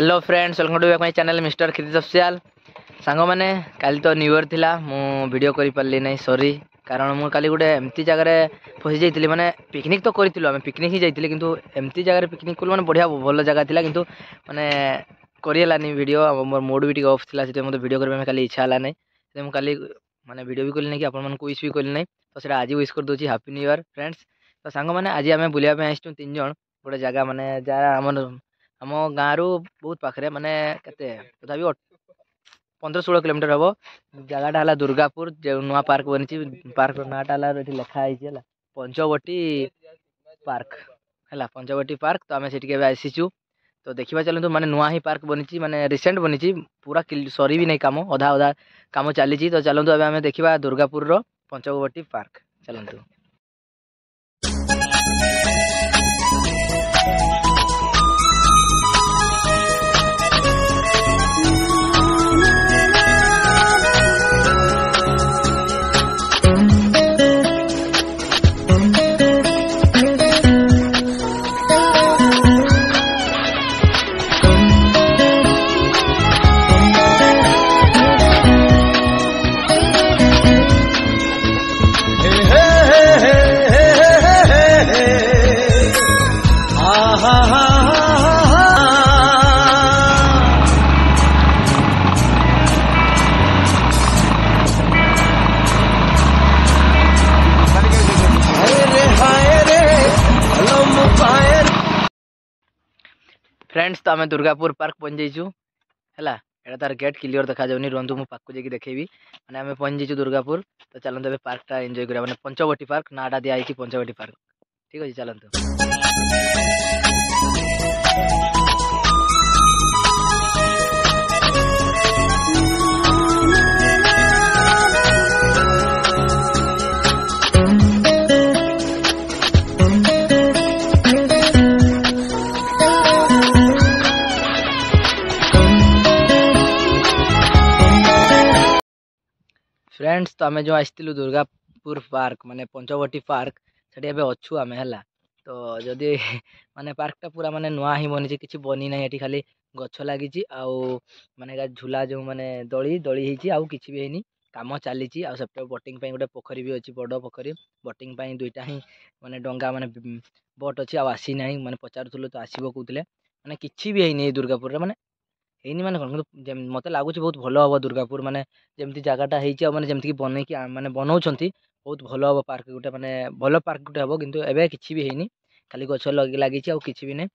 Hello friends, welcome to back my channel mister Kriti official. Song मैंने काली तो new year थिला मु वीडियो करि पारली नै सॉरी, कारण मु काली गुटे एमती जगह रे फसी जाइतिली। माने पिकनिक तो करितिलो, आमे पिकनिक ही जाइतिली किंतु एमती जगह रे पिकनिक कल माने बढ़िया भल जगह थिला किंतु माने करियलानी वीडियो। मोर मूड भी टिके ऑफ थिला, सेते मते वीडियो करबे में काली इच्छा हला नै, से मु काली माने वीडियो भी कली नै कि आपन मन को विश भी कली नै। तो सेटा आज विश कर दोची हैप्पी न्यू ईयर फ्रेंड्स। तो सांग माने आज आमे बुलिया पे आइछु तीन जण गोटे जगह माने जा आम गाँव रु बहुत पाखे माने केते तथापि 15-16 किलोमीटर हम। जगहटा है दुर्गापुर, जो नुआ पार्क बनी। पार्क नाटा लिखाई पंचवटी पार्क है, पंचवटी पार्क। तो आम से आसीचु, तो देखा चलते माने नुआ ही पार्क बनी, माने रिसेंट बनी, पूरा सरी भी नहीं काम, अधा अधा काम चली। तो चलतु आम देखा दुर्गापुर पंचवटी पार्क चलतु। फ्रेंड्स, तो आम दुर्गापुर पार्क पहुंच जाइचु है। एटा तार गेट क्लियर देखा जाउनी, रुहतु मु पार्क को जाके देखेबी। माने आम पहुंच जाइचु दुर्गापुर। तो चलते अबे पार्क टा एंजॉय करिया, माने पंचवटी पार्क नाटा दिया आइची पंचवटी पार्क। ठीक अछि, चलंतु। फ्रेंड्स, तो आम जो आसलु दुर्गापुर पार्क माने पंचवटी पार्क से अच्छु आम है। तो जदि माने पार्कटा पूरा माने नुआ ही बनी, किसी बनी ना, ये खाली गछ लगी माने झूला जो माने दली दली आउ किसी भी है काम चली। से बोटिंग गोटे पोखरी भी अच्छी, बड़ पोखरी। बोटिंग दुईटा ही माने डंगा माने बोट अच्छी आसी ना, माने पचारूल तो आसब कहते माने किसी भी है दुर्गापुर माने है माने कौन मत लगुच बहुत भल हम दुर्गापुर। माने जमती जगहटा है मैंने जमीक बन कि मैंने बनाऊँच बहुत भल हम पार्क गोटे, माने भल पार्क गोटे हम। कितु एवं किसी भी है खाली गछ लगी कि भी नहीं।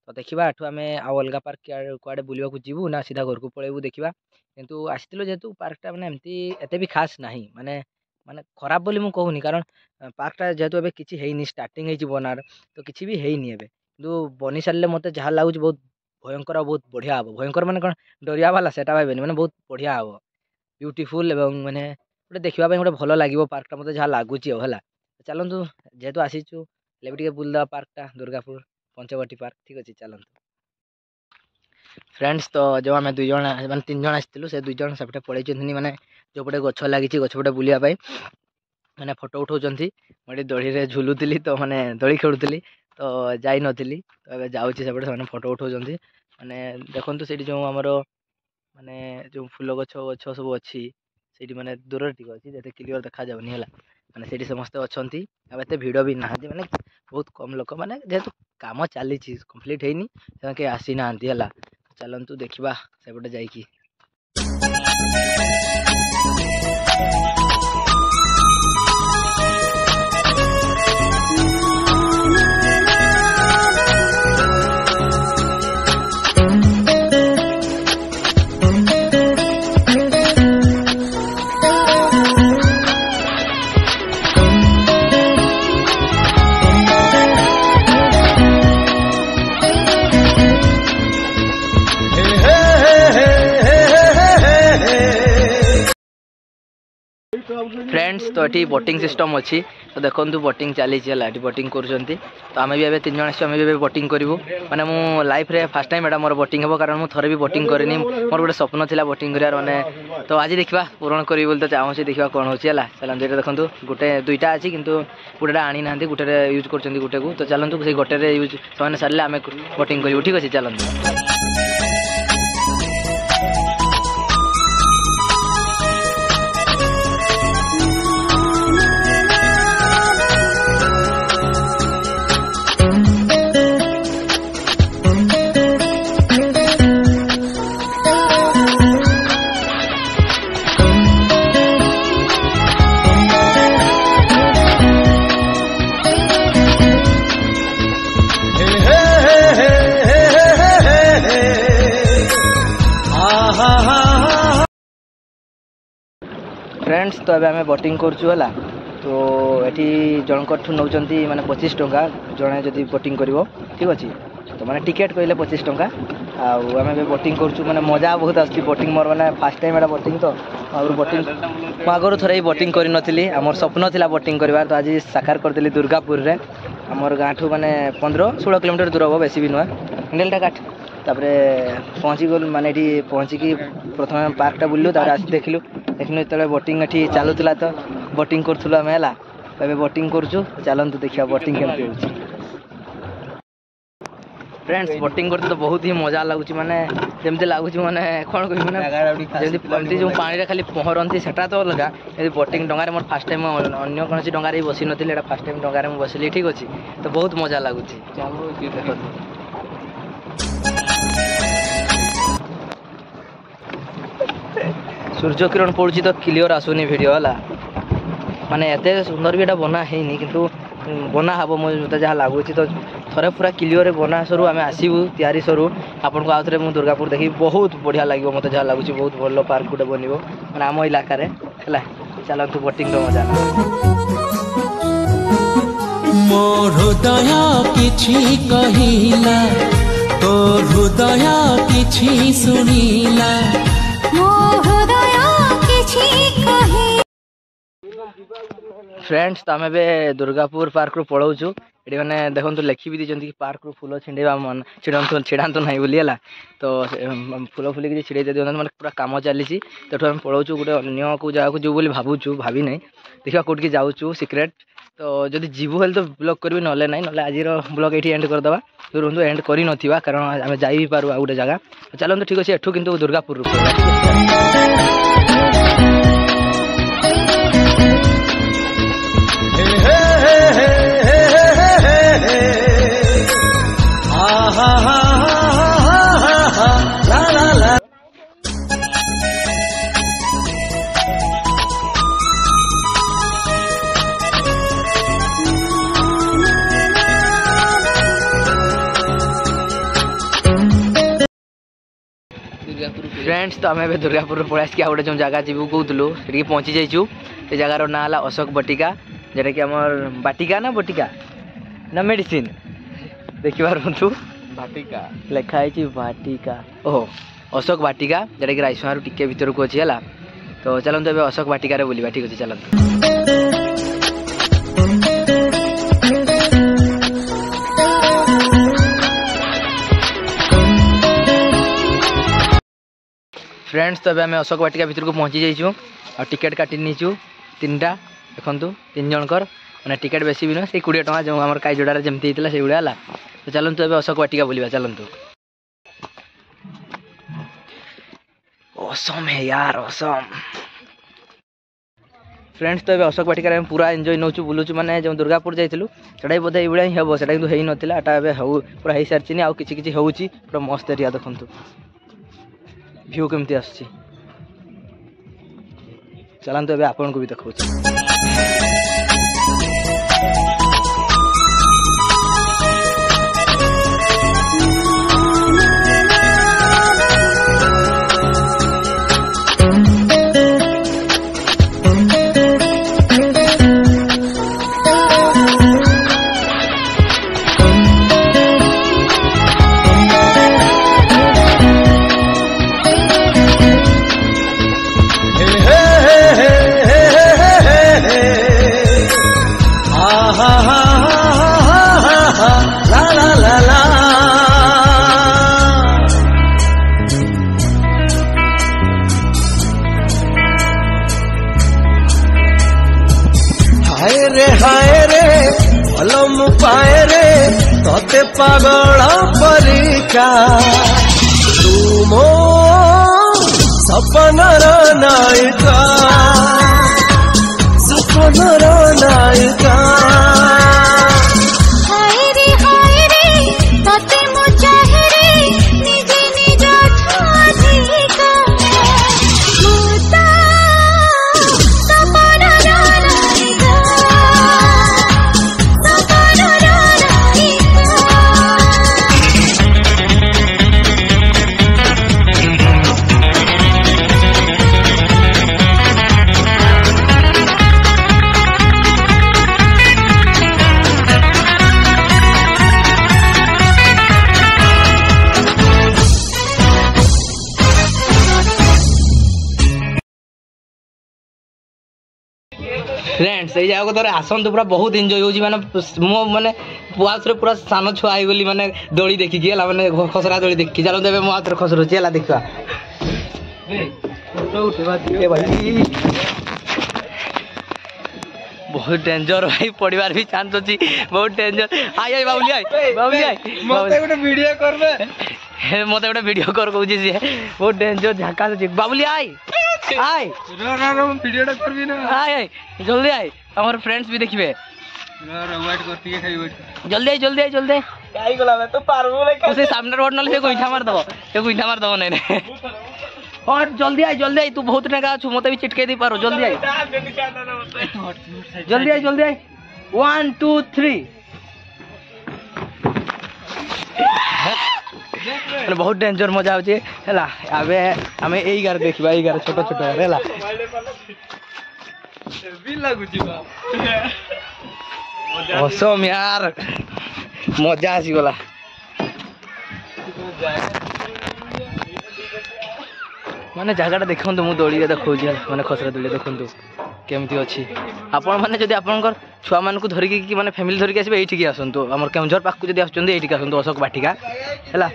तो देखा आठू आम आउ अलग पार्क कड़े बुलवाक जीवु ना सीधा घर को पलैबू देखा। कितु आसलु जेहेतु पार्कटा माने एमती एत भी खास ना, माने माने खराब बोली मुझे कहूनी, कारण पार्कटा जेहेतु एवं किसी है स्टार्टिंग है बनार, तो किसी भी है कि बनी सारे मत जहाँ लगुच बहुत भयंकर, बहुत बढ़िया हम। भयंकर माने कौन डरिया वाला सेटा भाई, माने बहुत बढ़िया हम, ब्यूटीफुल एवं माने गोटे देखा गोटे भल लगे पार्कटा मत जहाँ लगुच है। चलतु जेहेतु आसीचु लेकिन बुलदा पार्कटा दुर्गापुर पंचवटी पार्क। ठीक अच्छे, चलतु फ्रेंड्स। तो जो आम दुई जन माने तीन जन आसलु, से दुई जन सेपटे पलैंती, माने जो पटे गछ लगी गछपटे बुलापाई मैंने फोटो उठाऊँच। मुझे दड़ी में झुलुली, तो मैंने दड़ी खेलुली, तो जाई नथिली। तो जाऊँगी सेपटे से फोटो उठाऊँच। माने देखु से जो आमर माने जो फूल गछ गछ सब अच्छी से माने दूर टी अच्छी, जैसे क्लियर देखा जाऊनी है। माने से समस्ते अच्छा, एत भिड़ भी ना, माने बहुत कम लोक, माने जेहेतु काम चली कंप्लीट है कहीं आसी ना। चलतु देखा सेपटे जाइकी। फ्रेंड्स, तो ये बोटिंग सिस्टम अच्छी। तो देखो बोटिंग चली बोटिंग कर। तो आम भी तीन जन आम भी बोटिंग करूँ। मैंने मो लाइफ रे फर्स्ट टाइम एटा मोर बोटिंग हम, कारण मुझे भी बोटिंग करनी, मोर गोटे स्वप्न था बोटिंग करार माने। तो आज देखा पूरण करी बोली तो चाहूँगी, देखा कौन हो चलते। ये देखो गोटे दुईटा अच्छी कितु गोटे आनी ना, गोटे यूज कर गोटे को। तो चलतु से गोटे यूज से सारे आम बोटिंग करूँ। ठीक अच्छे, चलते। फ्रेंड्स तो अबे आम बोटिंग करा तो ये जनक नौकरी माने 25 टंका जड़े जदि बोटिंग कर ठीक अच्छे तो मैंने टिकेट कहले 25 टंका आम बोटिंग करूँ मैंने मजा बहुत आसुच्छी बोटिंग मोर मैंने फास्ट टाइम एटा बोटिंग तो और बोटिंग आगुरी थोड़े ही बोटिंग कर नी आमर स्वप्न था बोटिंग करार तो आज साकार करदेली दुर्गापुर में आमर गाँव ठू मैंने 15-16 किलोमीटर दूर हम बेसी भी नुआ हैंडलटा काट तापर पहुँची गल माने ये पहुँचिकी प्रथम पार्कटा बुलू आस देखलु जो बोटिंग ये चलूला तो बोटिंग करूँ आम है बोटिंग करूँ चलतु देखा बोटिंग केमती हो फ्रेंड्स बोटिंग करते तो बहुत ही मजा लगुच माने जमती लगुच माने कौन कह जमी जो पानी खाली पहरती से तो अलग बोटिंग डंगार मोर फास्ट टाइम अन्य कौन डंगार बसी नी फास्ट टाइम डंगार बसली ठीक अच्छे तो बहुत मजा लगुच सूर्य किरण पड़ुची तो क्लियर आसुनी वीडियो है माने एत सुंदर भी बना है किंतु बना हम मत जहाँ लगुच तो थरे पूरा क्लियर बना सरू आम आसबू तैयारी सरू आपन को आउे मुझे दुर्गापुर देखी बहुत बढ़िया लगे मत जहाँ लगुच बहुत भल पार्क गोटे बन मैंने आम इलाकार है चलतु बोटिंग मजा मो हृदय किछि कहिला तो हृदय किछि सुनिला मो हृदय किछि कहि फ्रेंड्स तो आम दुर्गापुर पार्क रू पलाऊँ ये मैंने देखो लिखी भी दीजिए कि पार्क रू फूल छिड़ेवा मन छिड़ातु ना बोली तो फूल फुल कि छिड़े दिखाते मैंने पूरा कम चली तो आम पलाऊँ गोटे अन्य को जगह जो बोली भावुँ भावी ना देखा कौट की जाऊँ सिक्रेट तो जब जीवु हेल्थ तो ब्लॉग करी ना ना आज ब्लॉग ये एंड करदे रुहतु एंड कर ना कारण आम जा पारू आ गोटे जगह चलते ठीक अच्छे एठू कितु दुर्गापुर फ्रेंड्स तो आम दुर्गापुर पलि आसिक गोटे जो जगह जीवु कहूँ से पहुँची जाइचु से जगार ना है अशोक बटिका जोटा कि आमर बाटिका ना बटिका ना मेडिसिन देखिए रुहतु बाटिका लिखाई बाटिका ओहो अशोक बाटिका जोटा कि रायसमारू टिके भीतर को अच्छी है तो चलते ए अशोक बाटिकार बुलवा ठीक अच्छे चलते फ्रेंड्स तो आम अशोक बाटिका भीतर को पहुँची जाइचु और टिकेट काटी नीचु 3टा देखु 3 जनकर मैंने टिकेट बेसी भी नुह से 20 टଙ୍କା जो आम कई जोड़ार जमती होता से भाया तो चलतु ए अशोक बाटिका बुलवा चलतु असम है यार असम फ्रेंड्स तो अशोक बाटिका पूरा एंजॉय नौचु बुलूचु माने जो दुर्गापुर जाइलु से बोधे ये ही हम से कि नाला एटा पूरा हो सारी आउ कि हो पूरा मस्त एरिया देखु व्यू केमती आसुची चलतु ए आपन को भी देखा हाय रे अलम पाए रे तोते पागल परिका तुम सपनर नायिका सपनर नायिका फ्रेंड्स ये जाओ तो आसन तो पूरा बहुत एंजॉय होची माने मो माने पुआस रे पूरा सान छुआ आई गली माने दोड़ी देखि गेला माने खसरा दोड़ी देखि चलो देबे मो हाथ खसरो चला देखा फोटो उठेबा दिए भाई बहुत डेंजर भाई परिवार भी चांस अछि बहुत डेंजर आय आय बाबुली आय मते गोटे वीडियो करबे मते गोटे वीडियो कर कहू जे बहुत डेंजर झाका अछि बाबुली आय आय रो वीडियोटा करबी ना आय आय जल्दी आय हमर फ्रेंड्स भी देखिबे वेट करती है खाई वेट जल्दी काई गला मैं तो पारबो नहीं उसे सामने रोड नले गोइठा मार दबो नहीं और जल्दी आई तू बहुत नेगा छु मते भी चिटके दी पारो जल्दी आई 1 2 3 बहुत डेंजर मजा होचे हला आबे हमें एई गार देखबा एई गार छोटो छोटो हला भी लागु छी बा असम यार मजा आसी गला माने जगह देखु मु दौड़ी देखो माने खसरा दौड़ी देखु केमती अच्छी आपण मैंने जब आप छुआ मान धरिकी माने फैमिली धरिकी आसबे एठी आसतु आम केउझर पाक जब आसुँच एठी आसतु अशोक बाटिका है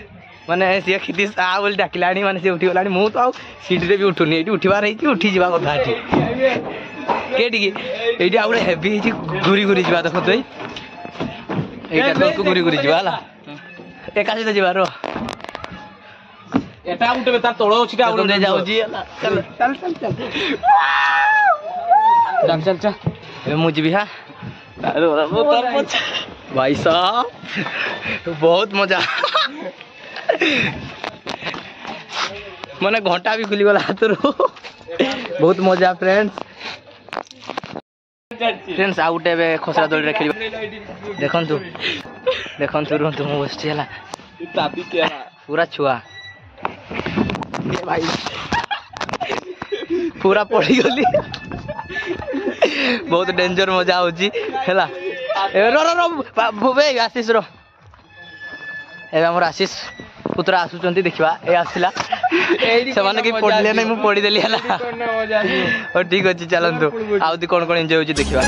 माने सी खिदी आ बोली डाकिला माने सी उठी गला मु तो सीटी भी उठुनी ये उठबार उठी जा कथा ये आउ हेवी घूरी घूरी जा देख तो यहाँ तो घूरी घूरी जा एका सहित जीवार एटा उठे तार तळ अछि ता उठे जाउजी चल चल चल चल चल चल चल ए मु जीबी हा अरे भाई साहब बहुत मजा माने घंटा भी खुली गला हाथरू बहुत मजा फ्रेंड्स आउट एबे खसरा दौड़ी खेल देखंतु रुंतु मु बसछि हला पूरा छुआ भाई पूरा पड़ी गली बहुत डेंजर मजा होची हैला रो रो रो बे आशीष रो ए हमर आशीष पुत्र आसुचंती देखिबा ए आसिला से माने कि पडले नै मु पडी देली हला और ठीक अछि चलंतु आउदी कोन कोन एन्जॉय होची देखिबा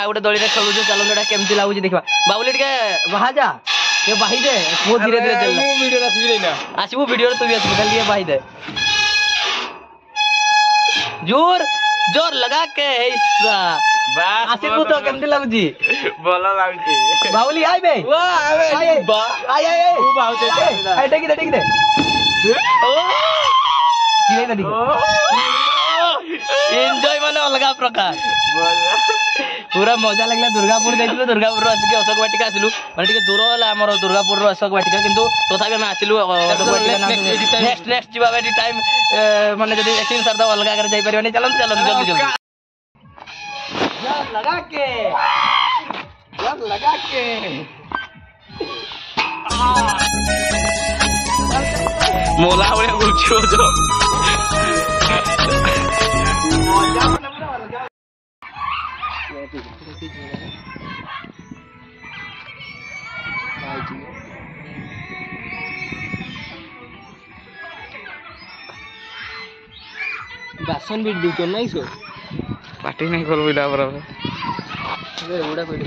गोटे दड़ी खेलु चलो केमती लगुच देखा बाबुली बाहा जा बाही दे बहुत धीरे धीरे चल आसबू वीडियो तू भी आसबू बाही दे जोर जोर लगा के आसबू तो केमती लगुची भलो लागुची बाबुली आइ बे आइ आइ आइ टेक दे एंजॉय माने अलगा प्रकार पूरा मजा लगला दुर्गापुर जाइलु दुर्गापुर आसिक अशोक वाटिका आसिलु माने टिके दूर होला हमर दुर्गापुर रो अशोक वाटिका किंतु तथापि हम आसिलु अशोक वाटिका नेक्स्ट जीवा बेटी टाइम माने जदी एक्टिंग सरदा अलगा कर जाई परिवानी चलन चलन जल्दी जल्दी जब लगा के मोला बड़े उछो जो बासन भी दूतो नहीं सो पार्टी नहीं कर बिला बराबर अरे उड़ा कोई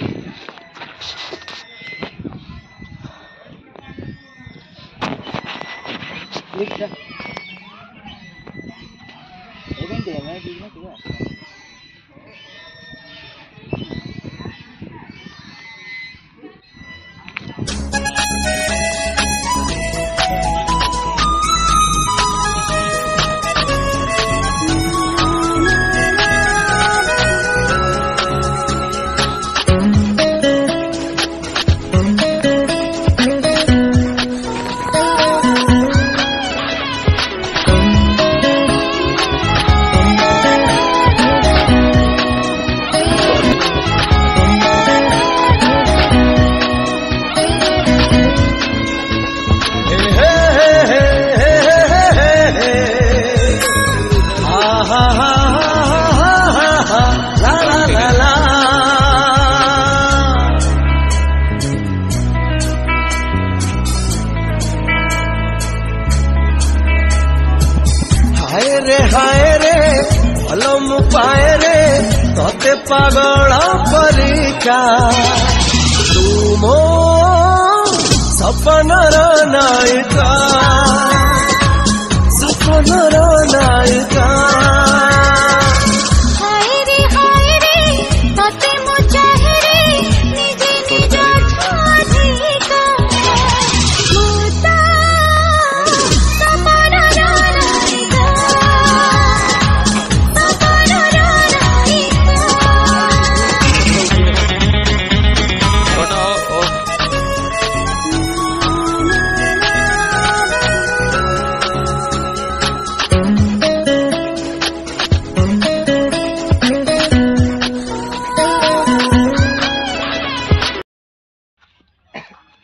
देख जा इवेंट है मैं बिजनेस हुआ ପାଏ ରେ ତତେ ପାଗଳ ପରିକା ତୁ ମୋ ସପନର ନାୟିକା ସପନର ନାୟିକା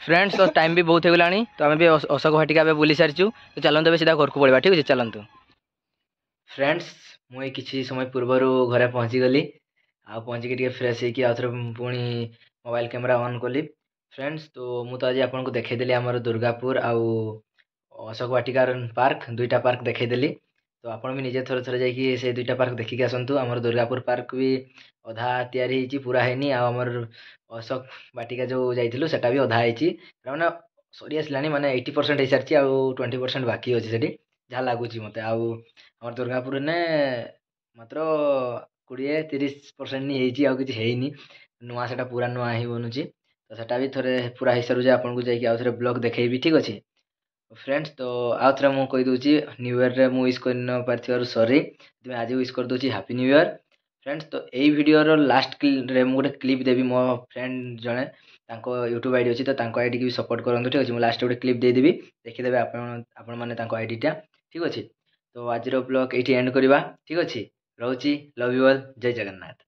फ्रेंड्स तो टाइम भी बहुत होगला तो आम भी अशोक भाटिका बुली सारी तो चलते भी सीधा घर को पड़ा ठीक है चलतु फ्रेंड्स मुझे किसी समय पूर्वर घरे पहुँची गली आ पहुँचिक फ्रेश होगी आउ थे पुणी मोबाइल कैमेरा ऑन कली फ्रेंड्स तो मुझे आज आपको देखईदेली आमर दुर्गापुर आउ अशोक वाटिकार पार्क दुईटा पार्क देखईदेली तो आप भी निजे थोड़े थोड़े जाकि से दुईटा पार्क देखिक आसतु आमर दुर्गापुर पार्क भी अधा तैयारी पूरा है आमर अशोक वाटिका जो जाइलु सेटा भी अधा होती मैंने सरी आसला माने 80% हो सारी आउ 20% बाकी अच्छे से जहाँ लगुच मत आम दुर्गापुर ने मात्र 20-30% नहीं आउ कि है नुआ से पूरा नुआ ही बनूची तो सेटा भी थोड़े पूरा हो सारू आपको जाकि आउ थे ब्लॉग देखी ठीक अच्छे फ्रेंड्स तो आउ थे मुझे कहीदे न्यू इयर रे विश कर पार सॉरी आज विश कर दूसरी हैप्पी न्यू इयर फ्रेंड्स तो यही वीडियो लास्ट रे गोटे क्लिप देवी मो फ्रेंड जड़े यूट्यूब आईडी अच्छी तो आईडी की भी सपोर्ट करूँ ठीक अच्छे लास्ट गोटे क्लिप देदेवी देखीदे आपण मैंने आईडीटा ठीक अच्छे तो आज ब्लॉग ये एंड करवा ठीक अच्छे रोची लव यू ऑल जय जगन्नाथ।